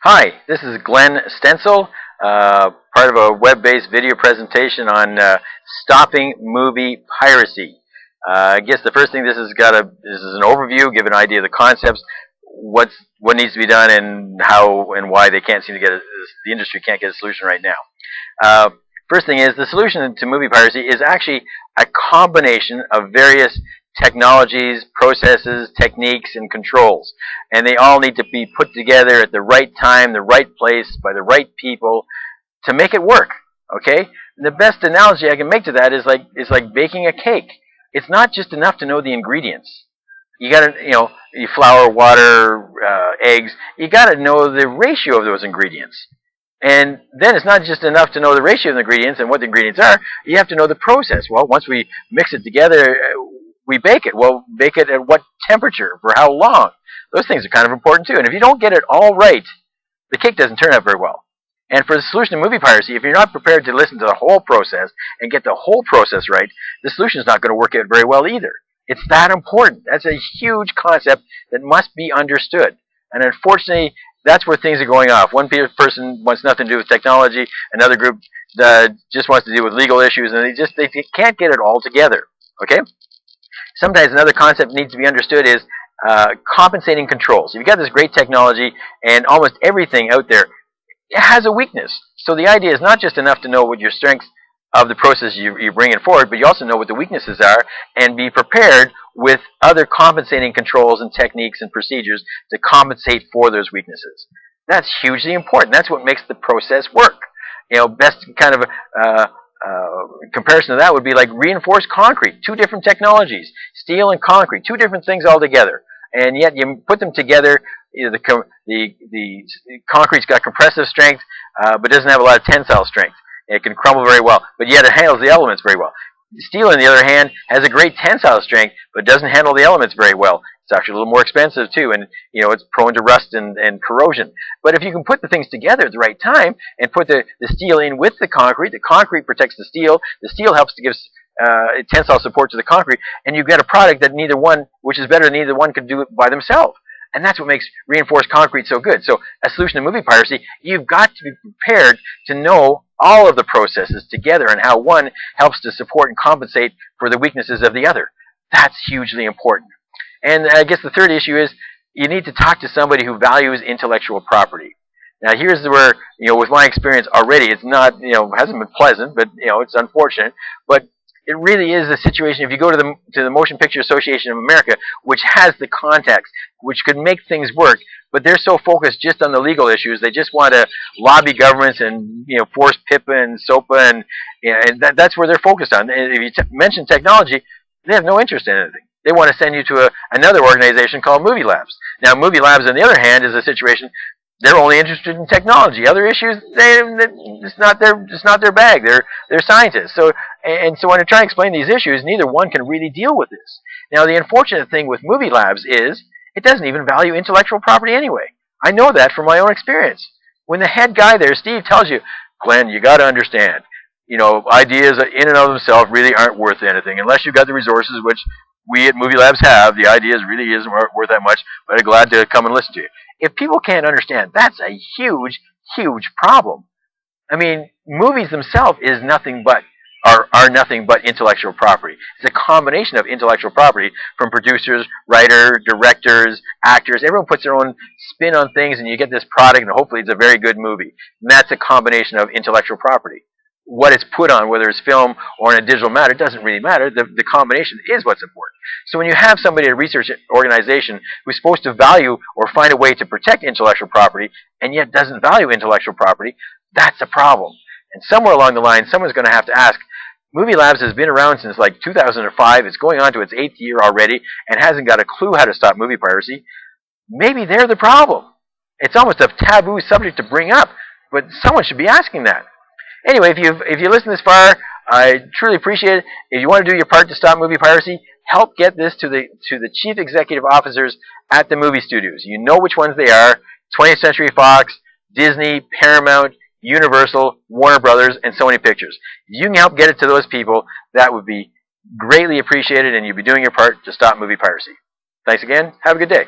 Hi, this is Glenn Stencell, part of a web-based video presentation on stopping movie piracy. I guess the first thing this is an overview, give an idea of the concepts, what needs to be done, and how and why they can't seem to the industry can't get a solution right now. First thing is the solution to movie piracy is actually a combination of various technologies, processes, techniques, and controls. And they all need to be put together at the right time, the right place, by the right people to make it work. Okay? And the best analogy I can make to that is like baking a cake. It's not just enough to know the ingredients. You gotta, flour, water, eggs. You gotta know the ratio of those ingredients. And then it's not just enough to know the ratio of the ingredients and what the ingredients are. You have to know the process. Well, once we mix it together, we bake it. Well, bake it at what temperature, for how long? Those things are kind of important too. And if you don't get it all right, the cake doesn't turn out very well. And for the solution to movie piracy, if you're not prepared to listen to the whole process and get the whole process right, the solution is not going to work out very well either. It's that important. That's a huge concept that must be understood. And unfortunately, that's where things are going off. One person wants nothing to do with technology. Another group just wants to deal with legal issues, and they can't get it all together. Okay? Sometimes another concept needs to be understood is compensating controls. You've got this great technology, and almost everything out there has a weakness. So the idea is not just enough to know what your strengths of the process you're bringing forward, but you also know what the weaknesses are, and be prepared with other compensating controls and techniques and procedures to compensate for those weaknesses. That's hugely important. That's what makes the process work. Best kind of comparison to that would be like reinforced concrete. Two different technologies, steel and concrete, two different things altogether. And yet you put them together, the concrete's got compressive strength, but doesn't have a lot of tensile strength. It can crumble very well, but yet it handles the elements very well. Steel, on the other hand, has a great tensile strength, but doesn't handle the elements very well. It's actually a little more expensive too, and it's prone to rust and corrosion. But if you can put the things together at the right time and put the steel in with the concrete protects the steel helps to give tensile support to the concrete, and you've got a product that which is better than neither one could do it by themselves. And that's what makes reinforced concrete so good. So a solution to movie piracy, you've got to be prepared to know all of the processes together and how one helps to support and compensate for the weaknesses of the other. That's hugely important. And I guess the third issue is you need to talk to somebody who values intellectual property. Now here's where, with my experience already, it's not, hasn't been pleasant, but, it's unfortunate. But it really is a situation, if you go to the Motion Picture Association of America, which has the context, which could make things work, but they're so focused just on the legal issues, they just want to lobby governments and force PIPA and SOPA, and that's where they're focused on. And if you mention technology, they have no interest in anything. They want to send you to another organization called Movie Labs. Now, Movie Labs, on the other hand, is a situation they're only interested in technology. Other issues, it's not their bag. They're scientists. So when I try to explain these issues, neither one can really deal with this. Now, the unfortunate thing with Movie Labs is it doesn't even value intellectual property anyway. I know that from my own experience. When the head guy there, Steve, tells you, Glenn, you got to understand, ideas in and of themselves really aren't worth anything unless you've got the resources, which we at Movie Labs have. The ideas really isn't worth that much, but I'm glad to come and listen to you. If people can't understand, that's a huge, huge problem. I mean, movies themselves are nothing but intellectual property. It's a combination of intellectual property from producers, writers, directors, actors. Everyone puts their own spin on things, and you get this product, and hopefully it's a very good movie. And that's a combination of intellectual property. What it's put on, whether it's film or in a digital matter, doesn't really matter. The combination is what's important. So when you have somebody at a research organization who's supposed to value or find a way to protect intellectual property and yet doesn't value intellectual property, that's a problem. And somewhere along the line, someone's going to have to ask, Movie Labs has been around since like 2005. It's going on to its 8th year already and hasn't got a clue how to stop movie piracy. Maybe they're the problem. It's almost a taboo subject to bring up, but someone should be asking that. Anyway, if you listen this far, I truly appreciate it. If you want to do your part to stop movie piracy, help get this to the chief executive officers at the movie studios. You know which ones they are: 20th Century Fox, Disney, Paramount, Universal, Warner Brothers, and Sony Pictures. If you can help get it to those people, that would be greatly appreciated, and you'd be doing your part to stop movie piracy. Thanks again. Have a good day.